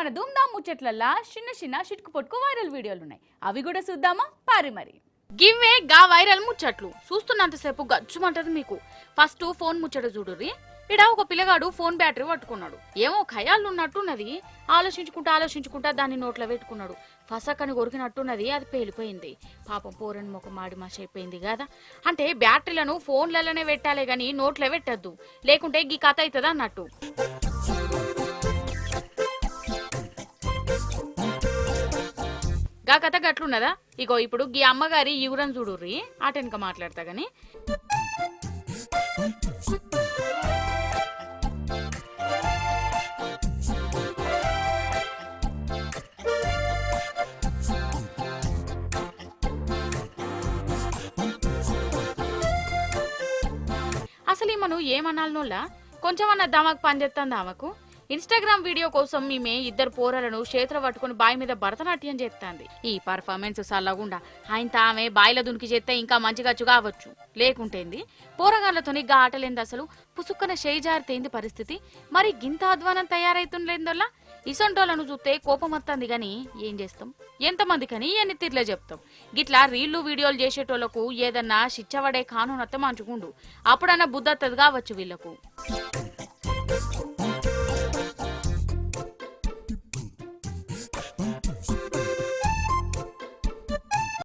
మన ధూమ్ధామ్ ముచ్చట్లల్లా చిన్న చిన్న చిటుకు పొట్టుకు వైరల్ వీడియోలు ఉన్నాయి. అవి కూడా చూద్దామా పారి మరి. గివ్వే గా వైరల్ ముచ్చట్లు చూస్తున్నంతసేపు గజ్జుమంటది మీకు. ఫస్ట్ ఫోన్ ముచ్చట చూడుర్రి. ఇడ ఒక పిల్లగాడు ఫోన్ బ్యాటరీ పట్టుకున్నాడు. ఏమో ఖయాళ్ళు ఉన్నట్టున్నది. ఆలోచించుకుంటా దాన్ని నోట్లో పెట్టుకున్నాడు. ఫసక్కని కొరికినట్టున్నది. అది పేలిపోయింది. పాపం పోరని ముఖం మాడి మాష అయిపోయింది కదా. అంటే బ్యాటరీలను ఫోన్లలోనే పెట్టాలే గాని నోట్లో పెట్టద్దు, లేకుంటే గీ కథ అవుతుంది అన్నట్టు. గా కథ గట్లున్నదా? ఇగో ఇప్పుడు గీ అమ్మగారి యుగురం చూడుర్రి. ఆటెనక మాట్లాడతా గాని. అసలు ఈమెను ఏమనాలనోళ్ళ కొంచెమన్నా దమాకు పనిచేస్తుంది. ఆమెకు ఇన్స్టాగ్రామ్ వీడియో కోసం ఈమె ఇద్దరు పోరాలను చేతులు పట్టుకుని బాయి మీద భరతనాట్యం చేస్తుంది. ఈ పర్ఫార్మెన్స్ సల్లగుండా ఆయన ఆమె బాయిల దునికి చేస్తే ఇంకా మంచిగా కావచ్చు. లేకుంటేంది పోరగాళ్లతోని గా ఆటలేంది. అసలు పుసుక్కన షేజారితేంది పరిస్థితి. మరి గింత అధ్వానం తయారైతుండేందల్లా ఇసొంటోళ్లను చూస్తే కోపం వస్తుంది గాని ఏం చేస్తాం. ఎంతమందికని ఎన్ని తీర్లే చెప్తాం. గిట్లా రీళ్లు వీడియోలు చేసేటోళ్లకు ఏదన్నా శిచ్చవడే కానూనత్త మంచుకుండు. అప్పుడన్నా బుద్ధత్తది కావచ్చు వీళ్లకు.